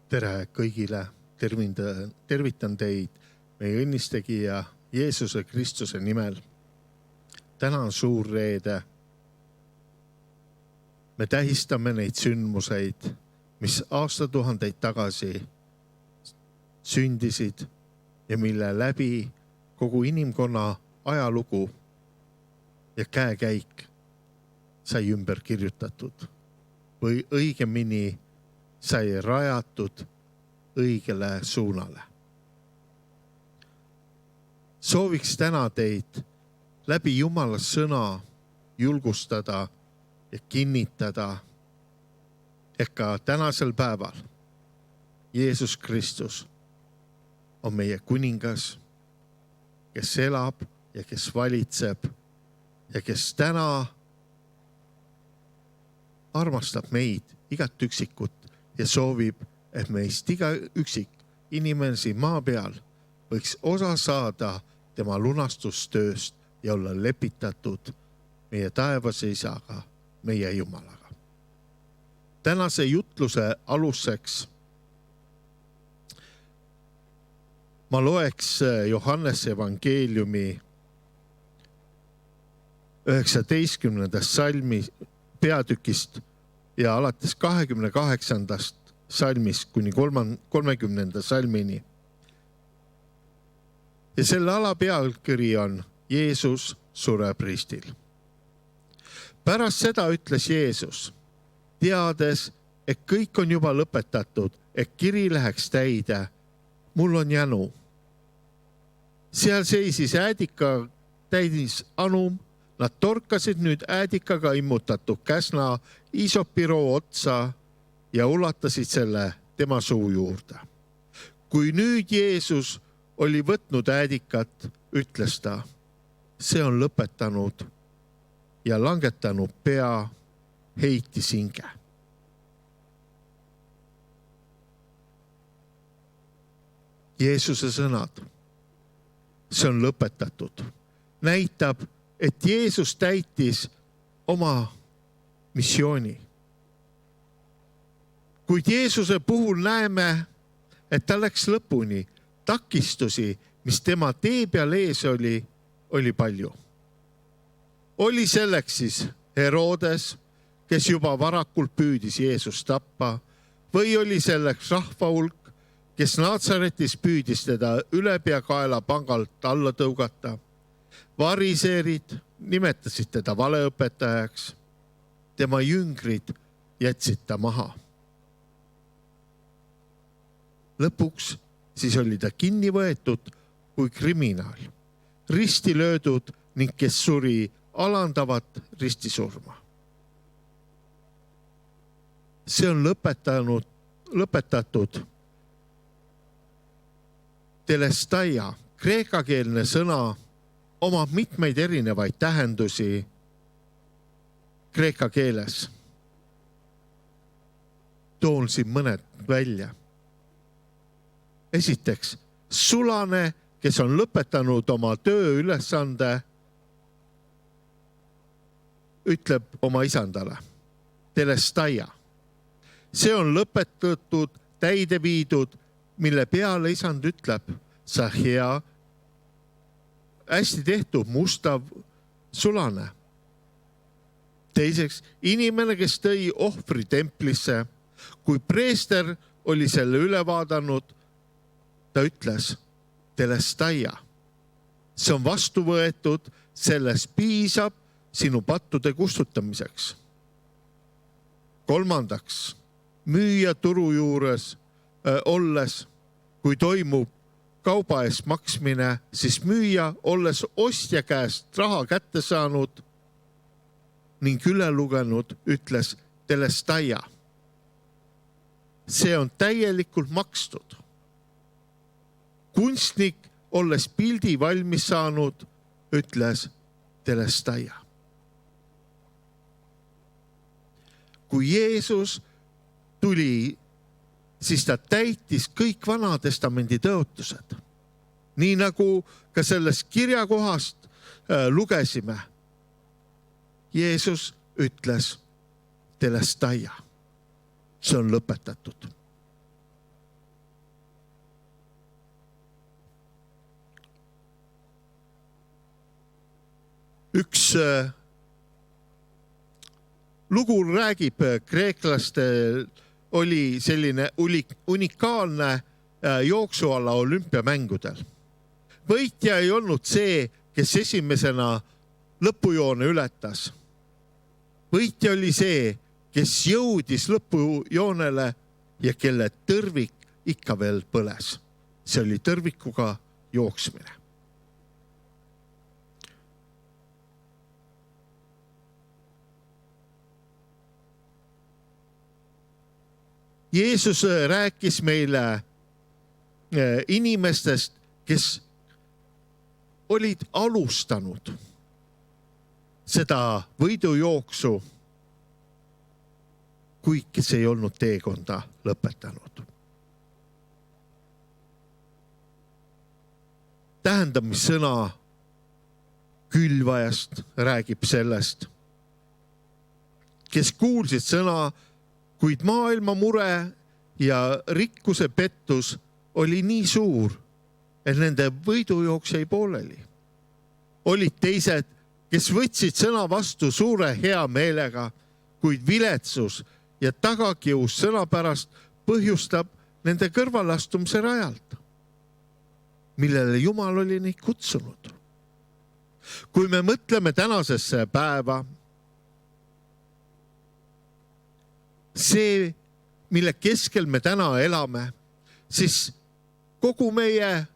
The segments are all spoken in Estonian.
Tere kõigile, tervitan teid meie õnnistegija Jeesuse Kristuse nimel. Täna on suur reede. Me tähistame neid sündmuseid, mis aastatuhandeid tagasi sündisid ja mille läbi kogu inimkonna ajalugu ja käekäik sai ümber kirjutatud või õigemini sai rajatud õigele suunale. Sooviks täna teid läbi Jumala sõna julgustada ja kinnitada, et ka tänasel päeval Jeesus Kristus on meie kuningas, kes elab ja kes valitseb ja kes täna armastab meid, igat üksikut, ja soovib, et meist iga üksik inimene siin maa peal võiks osa saada tema lunastustööst ja olla lepitatud meie taevase isaga, meie Jumalaga. Tänase jutluse aluseks ma loeks Johannese evangeeliumi 19. salmi peatükist ja alates 28. salmist kuni 30. salmini. Ja selle alapealkiri on Jeesus sureb ristil. Pärast seda ütles Jeesus, teades, et kõik on juba lõpetatud, et kiri läheks täide, mul on jänu. Seal seisis äädika täidis anum, nad torkasid nüüd äädikaga immutatud käsna isopiroo otsa ja ulatasid selle tema suu juurde. Kui nüüd Jeesus oli võtnud äädikat, ütles ta, see on lõpetanud ja langetanud pea, heitis hinge. Jeesuse sõnad, see on lõpetatud, näitab, et Jeesus täitis oma missiooni. Kuid Jeesuse puhul näeme, et ta läks lõpuni, takistusi, mis tema tee peal ees oli palju. Oli selleks siis Herodes, kes juba varakult püüdis Jeesust tappa, või oli selleks rahvahulk, kes Naatsaretis püüdis teda ülepeakaela pangalt alla tõugata. Variseerid nimetasid teda valeõpetajaks, tema jüngrid jätsid ta maha. Lõpuks siis oli ta kinni võetud kui kriminaal, risti löödud ning kes suri alandavat ristisurma. See on lõpetatud telestaia, kreekakeelne sõna, omab mitmeid erinevaid tähendusi kreeka keeles. Toon siin mõned välja. Esiteks, sulane, kes on lõpetanud oma tööülesande, ütleb oma isandale, telestaia. See on lõpetatud, täide viidud, mille peale isand ütleb, sa hea, hästi tehtud mustav sulane. Teiseks, inimene, kes tõi ohvri templisse, kui preester oli selle üle vaadanud, ta ütles, telestaia. See on vastu võetud, sellest piisab sinu pattude kustutamiseks. Kolmandaks, müüja turu juures olles, kui toimub kauba eest maksmine, siis müüja, olles ostja käest raha kätte saanud ning üle lugenud, ütles telestaia. See on täielikult makstud. Kunstnik, olles pildi valmis saanud, ütles telestaia. Kui Jeesus tuli, siis ta täitis kõik Vana Testamendi tõotused. Nii nagu ka sellest kirjakohast lugesime. Jeesus ütles telestaia. See on lõpetatud. Üks lugu räägib, kreeklastel oli selline unikaalne jooksuala olümpiamängudel. Võitja ei olnud see, kes esimesena lõpujoone ületas. Võitja oli see, kes jõudis lõpujoonele ja kelle tõrvik ikka veel põles. See oli tõrvikuga jooksmine. Jeesus rääkis meile inimestest, kes olid alustanud seda võidujooksu, kuid kes ei olnud teekonda lõpetanud. Tähendamissõna külvajast räägib sellest, kes kuulsid sõna, kuid maailma mure ja rikkuse pettus oli nii suur, et nende võidujooks jäi pooleli. Olid teised, kes võtsid sõna vastu suure hea meelega, kuid viletsus ja tagakius sõna pärast põhjustab nende kõrvalastumise rajalt, millele Jumal oli neid kutsunud. Kui me mõtleme tänasesse päeva, see, mille keskel me täna elame, siis kogu meie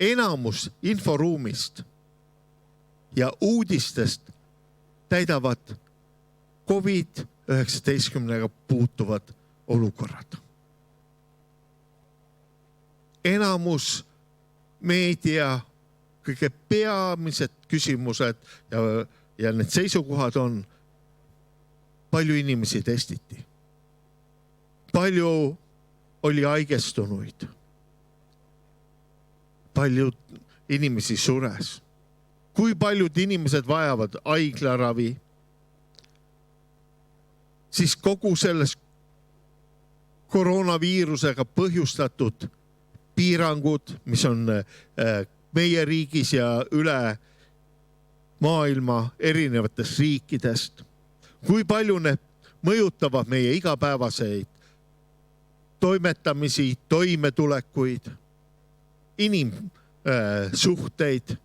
enamus inforuumist ja uudistest täidavad COVID-19 puutuvad olukorrad. Enamus meedia kõige peamised küsimused ja need seisukohad on, palju inimesi testiti, palju oli haigestunuid, palju inimesi sures, kui paljud inimesed vajavad haiglaravi, siis kogu selles koroonaviirusega põhjustatud piirangud, mis on meie riigis ja üle maailma erinevatest riikidest, kui palju need mõjutavad meie igapäevaseid toimetamisi, toimetulekuid, inimsuhteid.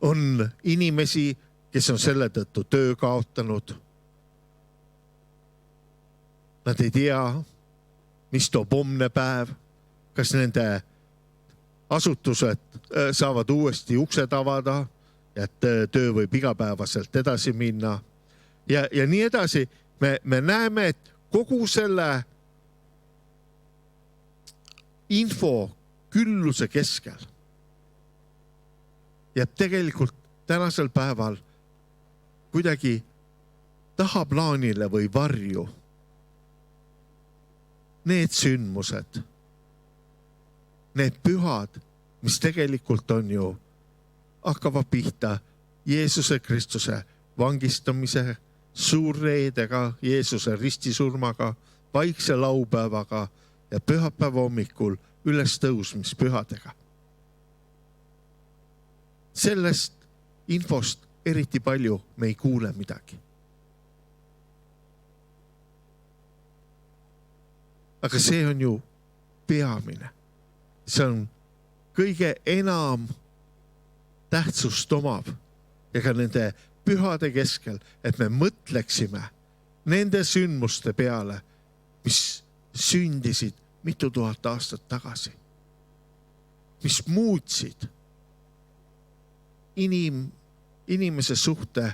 On inimesi, kes on selle tõttu töö kaotanud. Nad ei tea, mis toob homne päev, kas nende asutused saavad uuesti uksed avada, et töö võib igapäevaselt edasi minna ja nii edasi. Me näeme, et kogu selle info külluse keskel jääb tegelikult tänasel päeval kuidagi tahaplaanile või varju need sündmused, need pühad, mis tegelikult on ju hakkavad pihta Jeesuse Kristuse vangistamise, suurreedega, Jeesuse ristisurmaga, vaikse laupäevaga ja pühapäeva hommikul ülestõusmispühadega. Sellest infost eriti palju me ei kuule midagi. Aga see on ju peamine. See on kõige enam tähtsust omav ja ka nende pühade keskel, et me mõtleksime nende sündmuste peale, mis sündisid mitu tuhat aastat tagasi, mis muutsid inimese suhte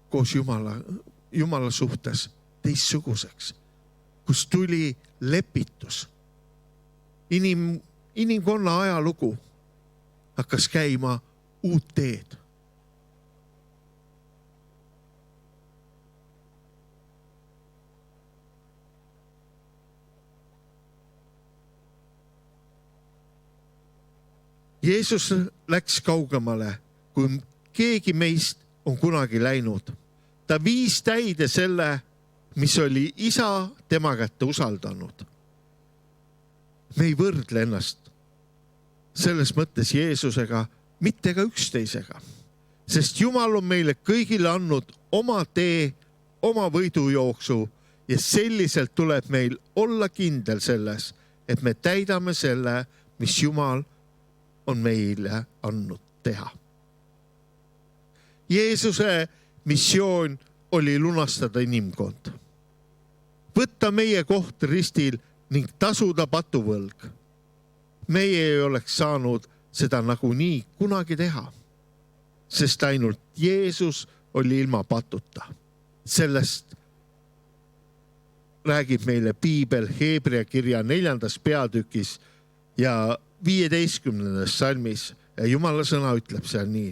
koos Jumala suhtes teistsuguseks, kus tuli lepitus. Inimkonna ajalugu hakkas käima uut teed. Jeesus läks kaugemale, kui keegi meist on kunagi läinud. Ta viis täide selle, mis oli isa tema kätte usaldanud. Me ei võrdle ennast selles mõttes Jeesusega, mitte ka üksteisega. Sest Jumal on meile kõigile andnud oma tee, oma võidujooksu ja selliselt tuleb meil olla kindel selles, et me täidame selle, mis Jumal on meile andnud teha. Jeesuse missioon oli lunastada inimkond. Võtta meie koht ristil ning tasuda patuvõlg. Meie ei oleks saanud seda nagunii kunagi teha, sest ainult Jeesus oli ilma patuta. Sellest räägib meile Piibel Hebrea kirja 4. peatükis ja 15. salmis ja Jumala sõna ütleb seal nii,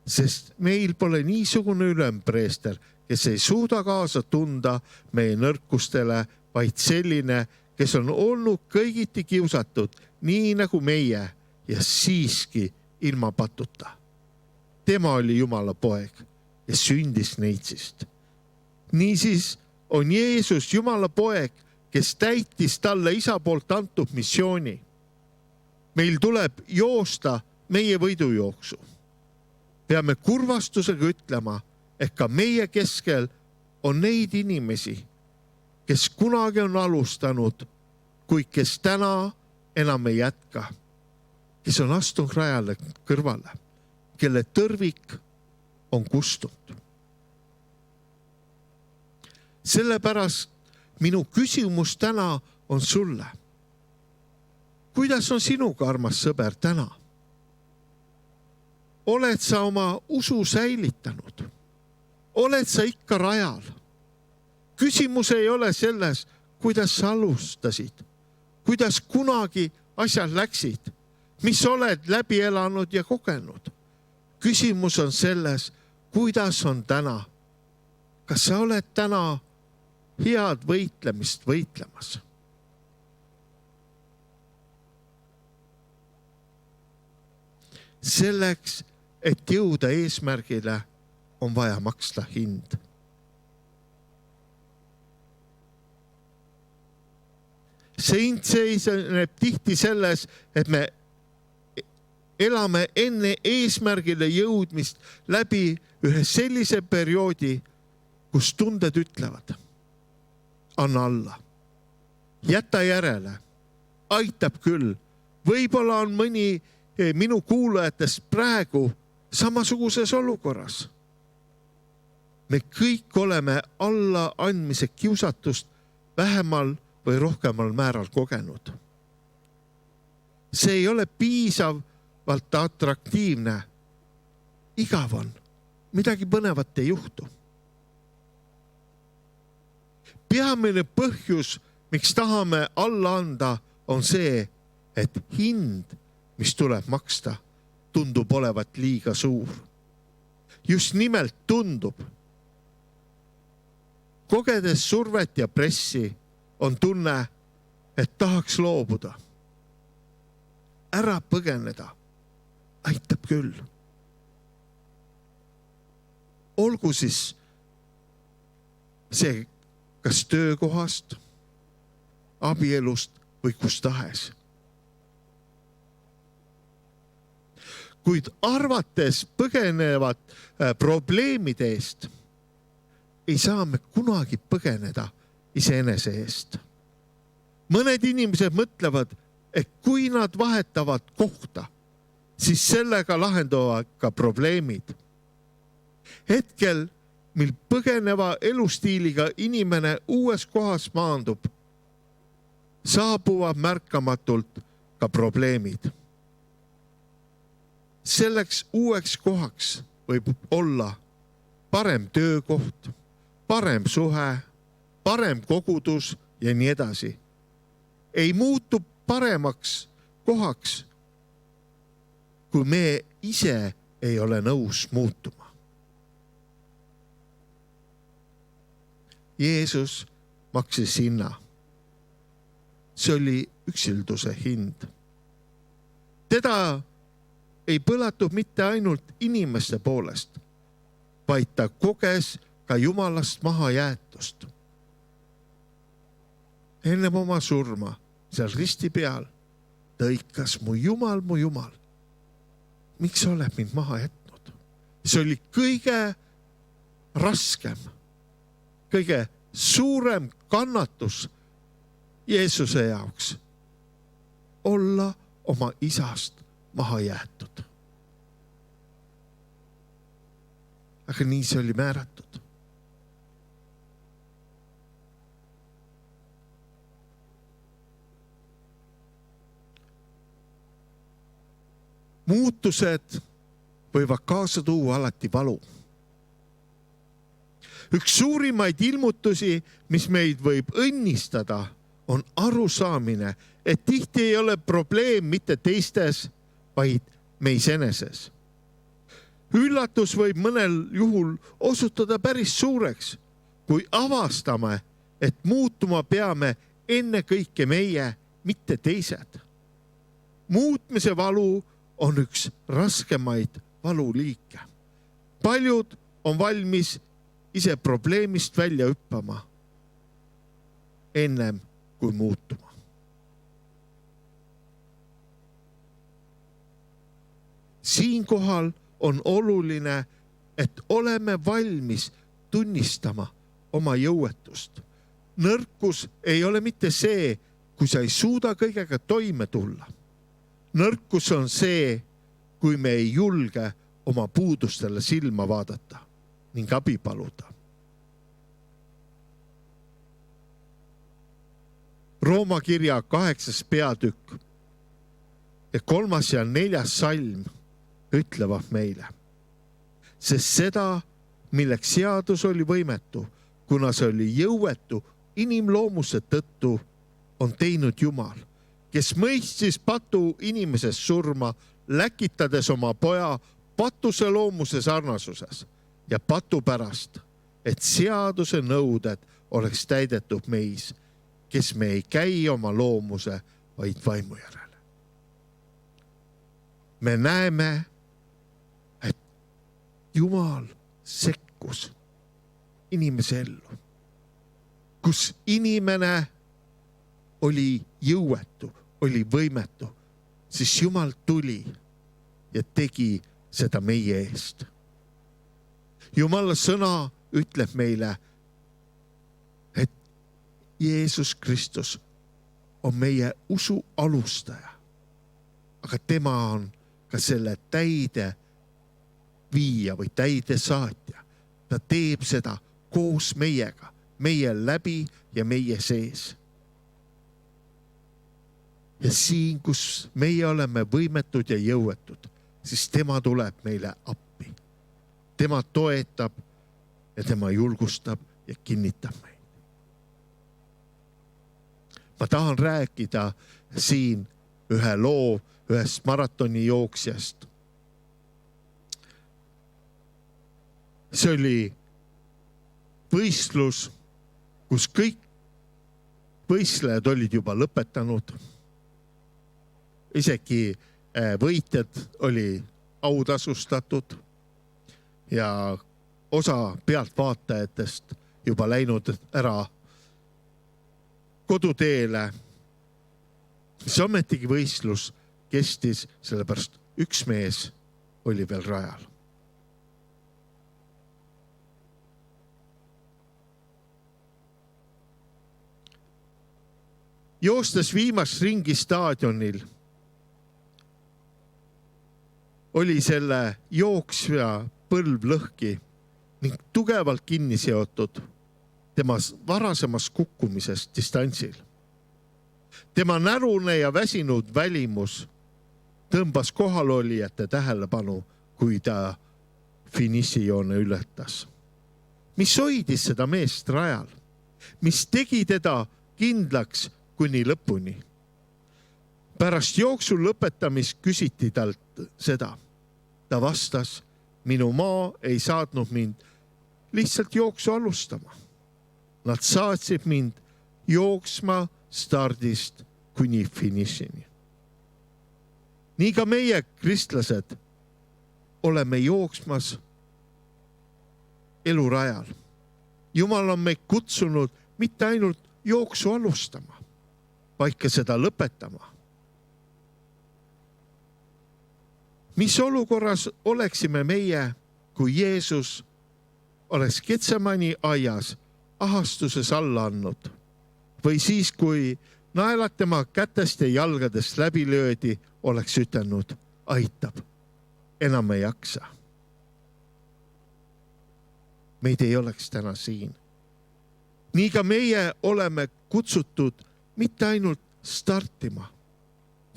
sest meil pole niisugune ülempreester, kes ei suuda kaasa tunda meie nõrkustele, vaid selline, kes on olnud kõigiti kiusatud, nii nagu meie ja siiski ilma patuta. Tema oli Jumala poeg ja sündis neitsist. Niisiis on Jeesus Jumala poeg, kes täitis talle isa poolt antud missiooni. Meil tuleb joosta meie võidujooksu. Peame kurvastusega ütlema, et ka meie keskel on neid inimesi, kes kunagi on alustanud, kuid kes täna enam ei jätka, kes on astunud rajale kõrvale, kelle tõrvik on kustunud. Sellepärast minu küsimus täna on sulle. Kuidas on sinuga, armas sõber, täna? Oled sa oma usu säilitanud? Oled sa ikka rajal? Küsimus ei ole selles, kuidas sa alustasid, kuidas kunagi asjad läksid, mis oled läbi elanud ja kogenud. Küsimus on selles, kuidas on täna. Kas sa oled täna head võitlemist võitlemas? Selleks, et jõuda eesmärgile, on vaja maksta hind. See hind seisneb tihti selles, et me elame enne eesmärgile jõudmist läbi ühe sellise perioodi, kus tunded ütlevad, anna alla, jäta järele, aitab küll. Võib-olla on mõni minu kuulajatest praegu samasuguses olukorras. Me kõik oleme alla andmise kiusatust vähemal või rohkemal määral kogenud. See ei ole piisavalt atraktiivne. Igav on, midagi põnevat ei juhtu. Peamine põhjus, miks tahame alla anda, on see, et hind, mis tuleb maksta, tundub olevat liiga suur. Just nimelt tundub. Kogedes survet ja pressi on tunne, et tahaks loobuda. Ära põgeneda, aitab küll. Olgu siis see kas töökohast, abielust või kus tahes. Kuid arvates põgenevad probleemide eest, ei saa me kunagi põgeneda iseenese eest. Mõned inimesed mõtlevad, et kui nad vahetavad kohta, siis sellega lahenduvad ka probleemid. Hetkel, mil põgeneva elustiiliga inimene uues kohas maandub, saabuvad märkamatult ka probleemid. Selleks uueks kohaks võib olla parem töökoht, parem suhe, parem kogudus ja nii edasi. Ei muutu paremaks kohaks, kui me ise ei ole nõus muutuma. Jeesus maksis hinna. See oli üksilduse hind. Teda ei põlatud mitte ainult inimeste poolest, vaid ta koges ka Jumalast mahajäetust. Enne oma surma seal risti peal ta hõikas, mu Jumal, miks sa oled mind maha jätnud? See oli kõige raskem, kõige suurem kannatus Jeesuse jaoks, olla oma isast maha jäetud. Aga nii see oli määratud. Muutused võivad kaasa tuua alati valu. Üks suurimaid ilmutusi, mis meid võib õnnistada, on arusaamine, et tihti ei ole probleem mitte teistes, vaid meis eneses. Üllatus võib mõnel juhul osutuda päris suureks, kui avastame, et muutuma peame ennekõike meie, mitte teised. Muutmise valu on üks raskemaid valuliike. Paljud on valmis ise probleemist välja hüppama ennem kui muutuma. Siinkohal on oluline, et oleme valmis tunnistama oma jõuetust. Nõrkus ei ole mitte see, kui sa ei suuda kõigega toime tulla. Nõrkus on see, kui me ei julge oma puudustele silma vaadata ning abi paluda. Rooma kirja 8. peatükk ja 3. ja 4. salm ütlevad meile, sest seda, milleks seadus oli võimetu, kuna see oli jõuetu inimloomuse tõttu, on teinud Jumal, kes mõistis patu inimesest surma, läkitades oma poja patuse loomuse sarnasuses ja patu pärast, et seaduse nõuded oleks täidetud meis, kes me ei käi oma loomuse, vaid vaimu järele. Me näeme, et Jumal sekkus inimese ellu, kus inimene oli jõuetu, oli võimetu, siis Jumal tuli ja tegi seda meie eest. Jumala sõna ütleb meile, et Jeesus Kristus on meie usu alustaja, aga tema on ka selle täide viia või täide saatja. Ta teeb seda koos meiega, meie läbi ja meie sees. Ja siin, kus meie oleme võimetud ja jõuetud, siis tema tuleb meile appi. Tema toetab ja tema julgustab ja kinnitab meid. Ma tahan rääkida siin ühe loo ühest maratoni jooksjast. See oli võistlus, kus kõik võistlejad olid juba lõpetanud. Isegi võitjad oli autasustatud ja osa pealtvaatajatest juba läinud ära koduteele. See ometigi võistlus kestis, sellepärast üks mees oli veel rajal. Joostes viimast ringi staadionil oli selle jooksja põlv lõhki ning tugevalt kinni seotud tema varasemast kukkumisest distantsil. Tema närune ja väsinud välimus tõmbas kohalolijate tähelepanu, kui ta finišijoone ületas. Mis hoidis seda meest rajal? Mis tegi teda kindlaks kuni lõpuni? Pärast jooksu lõpetamist küsiti talt seda. Ta vastas, minu maa ei saatnud mind lihtsalt jooksu alustama. Nad saatsid mind jooksma stardist kuni finišini. Nii ka meie kristlased oleme jooksmas elurajal. Jumal on meid kutsunud mitte ainult jooksu alustama, vaid ka seda lõpetama. mis olukorras oleksime meie, kui Jeesus oleks Getsemani aias ahastuses alla andnud või siis, kui naelad tema kätest ja jalgadest läbi löödi, oleks ütelnud, aitab, enam ei jaksa. Meid ei oleks täna siin. Nii ka meie oleme kutsutud mitte ainult startima,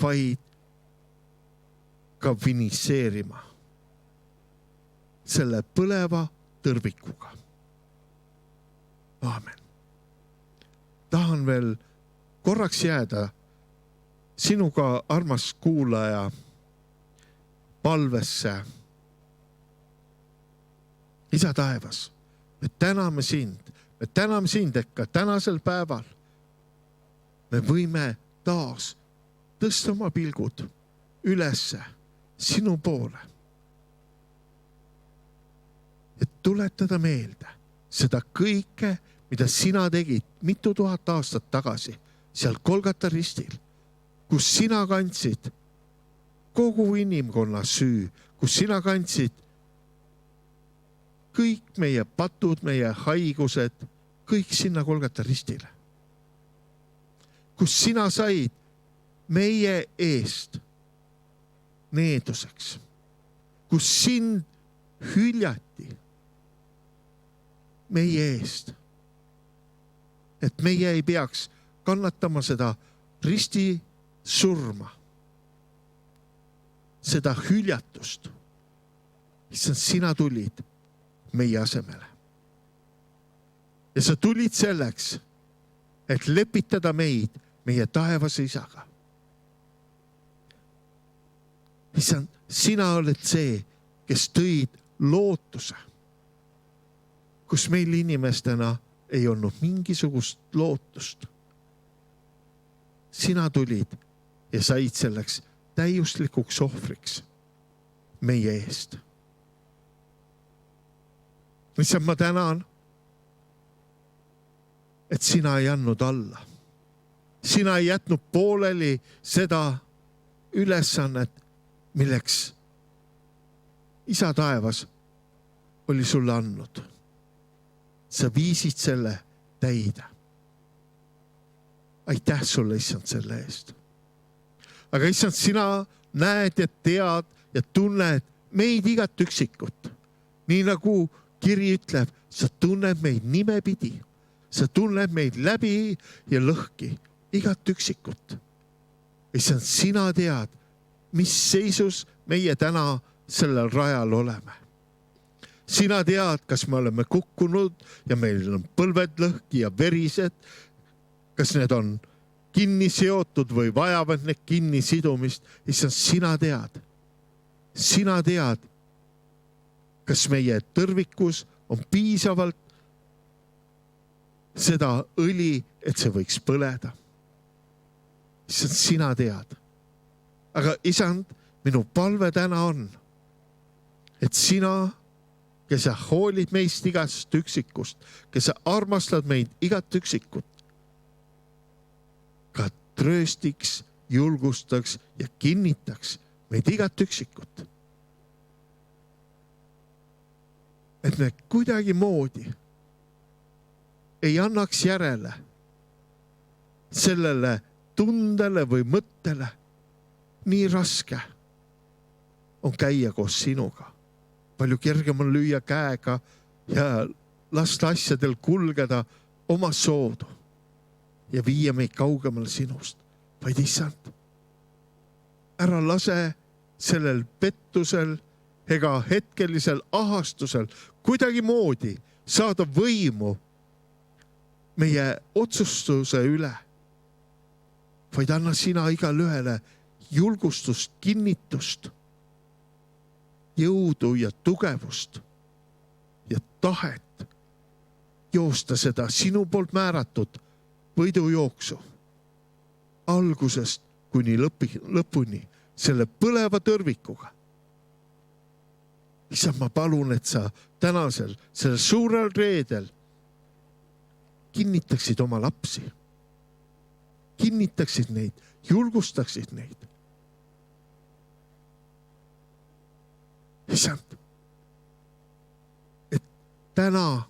vaid ka finiseerima selle põleva tõrvikuga. Aamen. Tahan veel korraks jääda sinuga, armas kuulaja, palvesse. Isa taevas, me täname sind, et ka tänasel päeval me võime taas tõsta oma pilgud ülesse sinu poole. Et tuletada meelde seda kõike, mida sina tegid mitu tuhat aastat tagasi seal Golgata ristil, kus sina kandsid kogu inimkonna süü, kus sina kandsid kõik meie patud, meie haigused, kõik sinna Golgata ristile. Kus sina said meie eest needuseks, kus sind hüljati meie eest, et meie ei peaks kannatama seda risti surma, seda hüljatust. Sina tulid meie asemele. Ja sa tulid selleks, et lepitada meid meie taevase isaga. Issand, sina oled see, kes tõid lootuse, kus meil inimestena ei olnud mingisugust lootust. Sina tulid ja said selleks täiuslikuks ohvriks meie eest. Issand, ma tänan, et sina ei andnud alla. Sina ei jätnud pooleli seda ülesannet, milleks isa taevas oli sulle andnud. Sa viisid selle täide. Aitäh sulle, issand, selle eest. Aga issand, sina näed ja tead ja tunned meid igat üksikut. Nii nagu kiri ütleb, sa tunned meid nimepidi. Sa tunned meid läbi ja lõhki igat üksikut. Issand, sina tead, mis seisus meie täna sellel rajal oleme. Sina tead, kas me oleme kukkunud ja meil on põlved lõhki ja verised, kas need on kinni seotud või vajavad need kinni sidumist. Issand, sina tead. Sina tead, kas meie tõrvikus on piisavalt seda õli, et see võiks põleda. Issand, sina tead. Aga isand, minu palve täna on, et sina, kes sa hoolid meist igast üksikust, kes sa armastad meid igat üksikut, ka trööstiks, julgustaks ja kinnitaks meid igat üksikut. Et me kuidagi moodi ei annaks järele sellele tundele või mõttele. Nii raske on käia koos sinuga. Palju kergem on lüüa käega ja lasta asjadel kulgeda oma soodu ja viia meid kaugemale sinust. Vaid issand, ära lase sellel pettusel ega hetkelisel ahastusel kuidagi moodi saada võimu meie otsustuse üle, vaid anna sina igale ühele julgustust, kinnitust, jõudu ja tugevust ja tahet joosta seda sinu poolt määratud võidujooksu algusest kuni lõpuni selle põleva tõrvikuga. Issand, ma palun, et sa tänasel, sellel suurel reedel kinnitaksid oma lapsi, kinnitaksid neid, julgustaksid neid. issand, et täna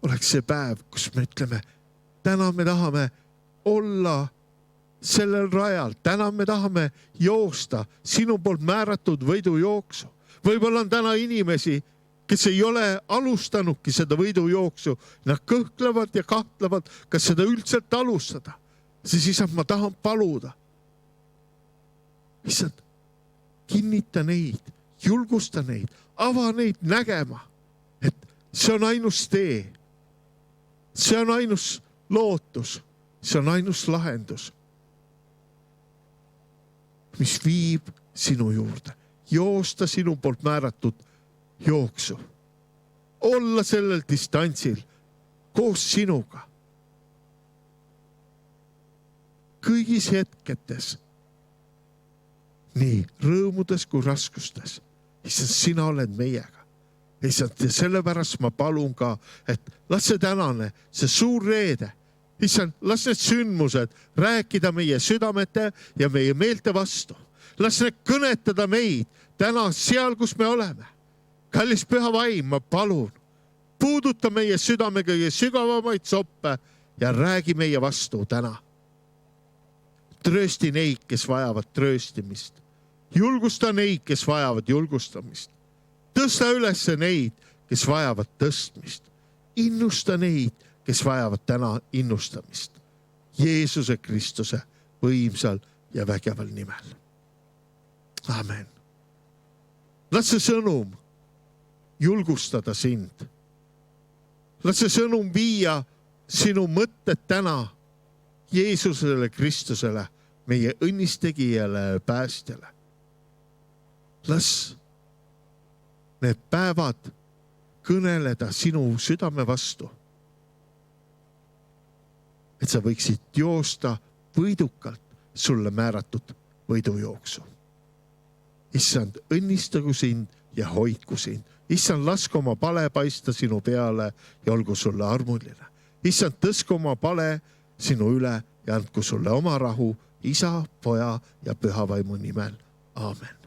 oleks see päev, kus me ütleme, täna me tahame olla sellel rajal, täna me tahame joosta sinu poolt määratud võidujooksu. Võib-olla on täna inimesi, kes ei ole alustanudki seda võidujooksu. Nad kõhklevad ja kahtlevad, kas seda üldselt alustada. Siis issand, ma tahan paluda. Issand, kinnita neid, julgusta neid, ava neid nägema, et see on ainus tee. See on ainus lootus, see on ainus lahendus, mis viib sinu juurde. Joosta sinu poolt määratud jooksu. Olla sellel distantsil koos sinuga. Kõigis hetketes, nii rõõmudes kui raskustes. Issand, sina oled meiega. Issand, ja sellepärast ma palun ka, et las see tänane, see suur reede, issand, las need sündmused rääkida meie südamete ja meie meelte vastu. Las need kõnetada meid täna seal, kus me oleme. Kallis püha vaim, ma palun, puuduta meie südame kõige sügavamaid soppe ja räägi meie vastu täna. Tröösti neid, kes vajavad trööstimist. Julgusta neid, kes vajavad julgustamist. Tõsta üles neid, kes vajavad tõstmist. Innusta neid, kes vajavad täna innustamist. Jeesuse Kristuse võimsal ja vägeval nimel. Amen. Las see sõnum julgustada sind. Las see sõnum viia sinu mõtted täna Jeesusele Kristusele, meie õnnistegijale ja päästjale. Las need päevad kõneleda sinu südame vastu, et sa võiksid joosta võidukalt sulle määratud võidujooksu. Issand, õnnistagu sind ja hoidku sind. Issand, laske oma pale paista sinu peale ja olgu sulle armuline. Issand, tõsku oma pale sinu üle ja andku sulle oma rahu Isa, Poja ja Püha Vaimu nimel. Aamen.